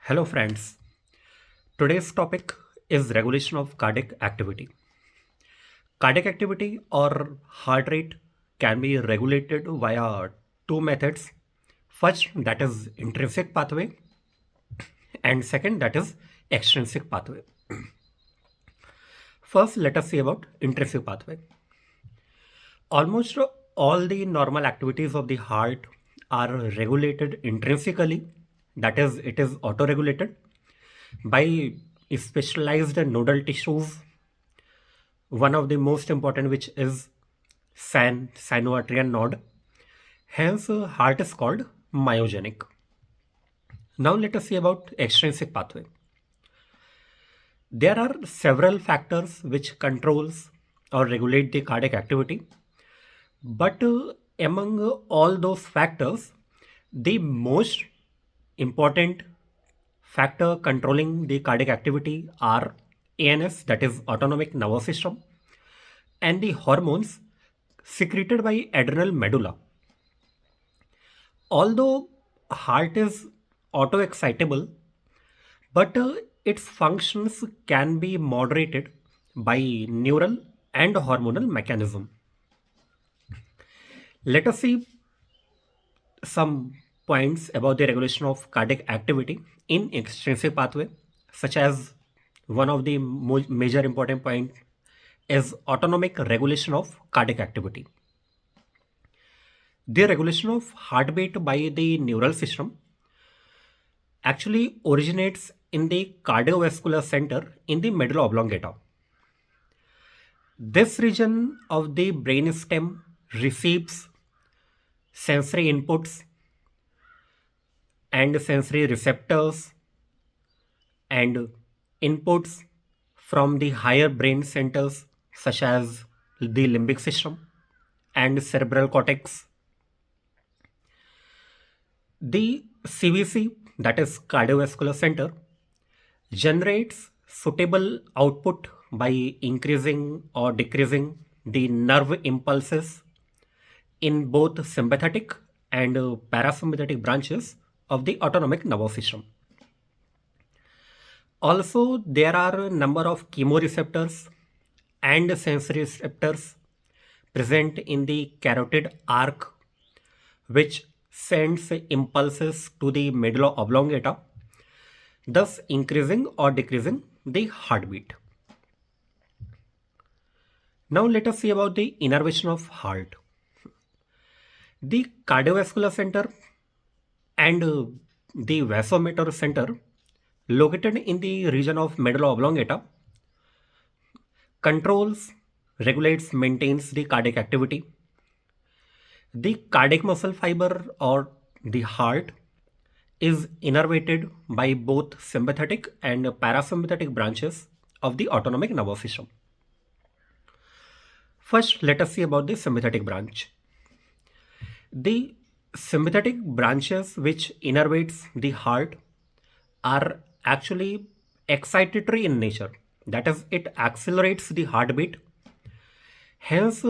Hello, friends. Today's topic is regulation of cardiac activity. Cardiac activity or heart rate can be regulated via two methods. First, that is intrinsic pathway, and second, that is extrinsic pathway. First, let us see about intrinsic pathway. Almost all the normal activities of the heart are regulated intrinsically, that is, it is auto-regulated by specialized nodal tissues, one of the most important which is sinoatrial node. Hence, heart is called myogenic. Now let us see about extrinsic pathway. There are several factors which controls or regulate the cardiac activity, but among all those factors, the most important factor controlling the cardiac activity are ANS, that is autonomic nervous system, and the hormones secreted by adrenal medulla. Although heart is auto-excitable, but its functions can be moderated by neural and hormonal mechanism. Let us see some points about the regulation of cardiac activity in extrinsic pathway, such as one of the major important point is autonomic regulation of cardiac activity. The regulation of heartbeat by the neural system actually originates in the cardiovascular center in the medulla oblongata. This region of the brainstem receives sensory inputs and sensory receptors and inputs from the higher brain centers such as the limbic system and cerebral cortex. The CVC, that is cardiovascular center, generates suitable output by increasing or decreasing the nerve impulses in both sympathetic and parasympathetic branches of the autonomic nervous system. Also, there are a number of chemoreceptors and sensory receptors present in the carotid arc, which sends impulses to the medulla oblongata, thus increasing or decreasing the heartbeat. Now let us see about the innervation of heart. The cardiovascular center and the vasomotor center located in the region of medulla oblongata controls, regulates, maintains the cardiac activity. The cardiac muscle fiber or the heart is innervated by both sympathetic and parasympathetic branches of the autonomic nervous system. First, let us see about the sympathetic branch. The sympathetic branches which innervates the heart are actually excitatory in nature. That is, it accelerates the heartbeat. Hence,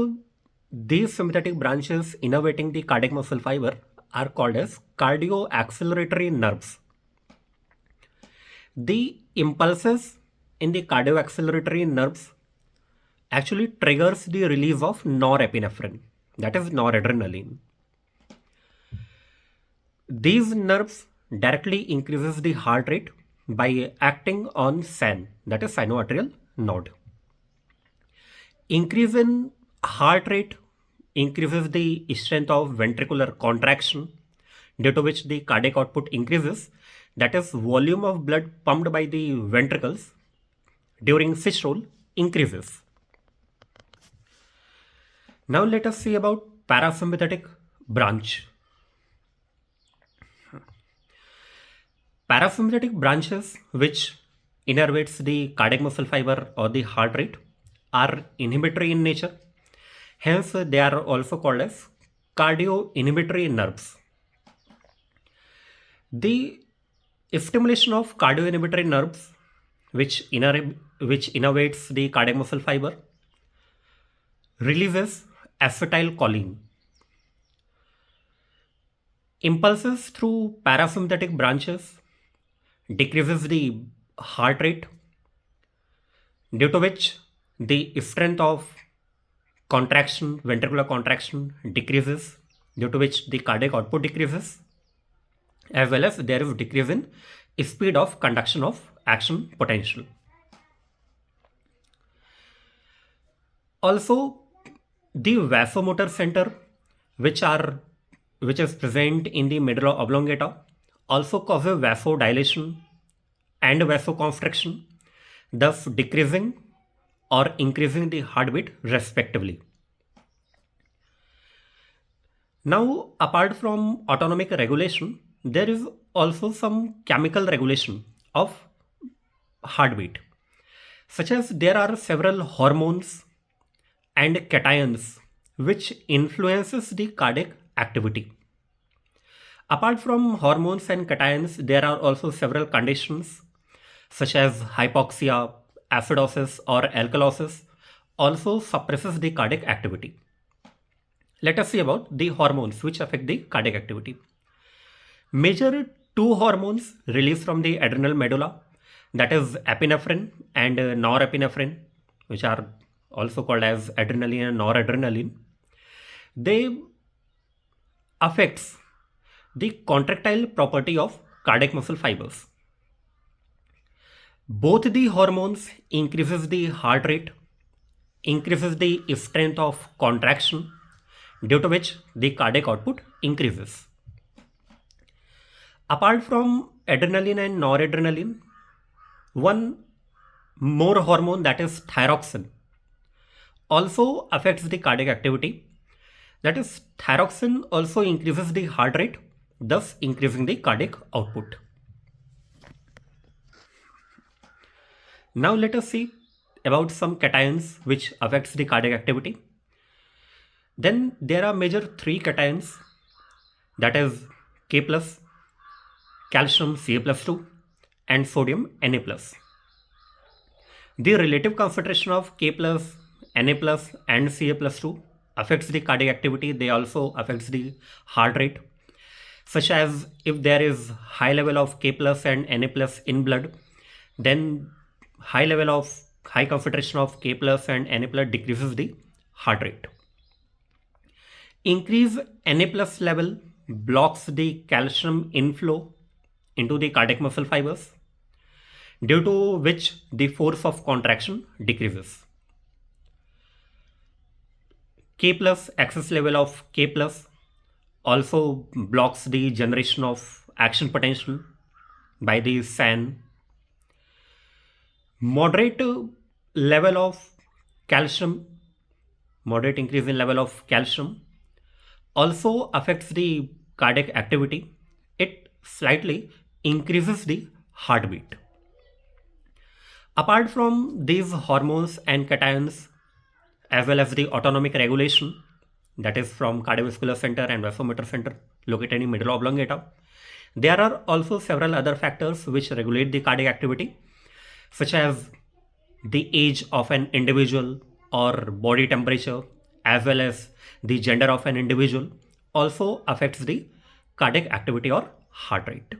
these sympathetic branches innervating the cardiac muscle fiber are called as cardioacceleratory nerves. The impulses in the cardioacceleratory nerves actually triggers the release of norepinephrine, that is noradrenaline. These nerves directly increases the heart rate by acting on SAN, that is sinoatrial node. Increase in heart rate increases the strength of ventricular contraction, due to which the cardiac output increases, that is volume of blood pumped by the ventricles during systole increases. Now let us see about parasympathetic branch. Parasympathetic branches which innervates the cardiac muscle fiber or the heart rate are inhibitory in nature. Hence, they are also called as cardio-inhibitory nerves. The stimulation of cardio-inhibitory nerves which innervates the cardiac muscle fiber releases acetylcholine. Impulses through parasympathetic branches decreases the heart rate, due to which the strength of contraction, ventricular contraction decreases, due to which the cardiac output decreases, as well as there is decrease in speed of conduction of action potential. Also, the vasomotor center, which is present in the medulla oblongata, also causes vasodilation and vasoconstriction, thus decreasing or increasing the heartbeat respectively. Now, apart from autonomic regulation, there is also some chemical regulation of heartbeat, such as there are several hormones and cations which influences the cardiac activity. Apart from hormones and cations, there are also several conditions such as hypoxia, acidosis or alkalosis also suppresses the cardiac activity. Let us see about the hormones which affect the cardiac activity. Major two hormones released from the adrenal medulla, that is epinephrine and norepinephrine, which are also called as adrenaline and noradrenaline. They affects the contractile property of cardiac muscle fibers. Both the hormones increases the heart rate, increases the strength of contraction, due to which the cardiac output increases. Apart from adrenaline and noradrenaline, one more hormone, that is thyroxine, also affects the cardiac activity. That is, thyroxine also increases the heart rate, thus increasing the cardiac output. Now let us see about some cations which affects the cardiac activity. Then there are major three cations, that is K+, calcium Ca+2 and sodium Na+. The relative concentration of K+, Na+, and Ca+2 affects the cardiac activity. They also affects the heart rate, such as if there is high level of K+ and Na+ in blood, then high concentration of K+ and Na+ decreases the heart rate. Increased Na+ level blocks the calcium inflow into the cardiac muscle fibers, due to which the force of contraction decreases. K+, excess level of K+ also blocks the generation of action potential by the SAN. Moderate level of calcium, moderate increase in level of calcium also affects the cardiac activity. It slightly increases the heartbeat. Apart from these hormones and cations, as well as the autonomic regulation, that is from cardiovascular center and vasomotor center located in medulla oblongata, there are also several other factors which regulate the cardiac activity, such as the age of an individual or body temperature, as well as the gender of an individual also affects the cardiac activity or heart rate.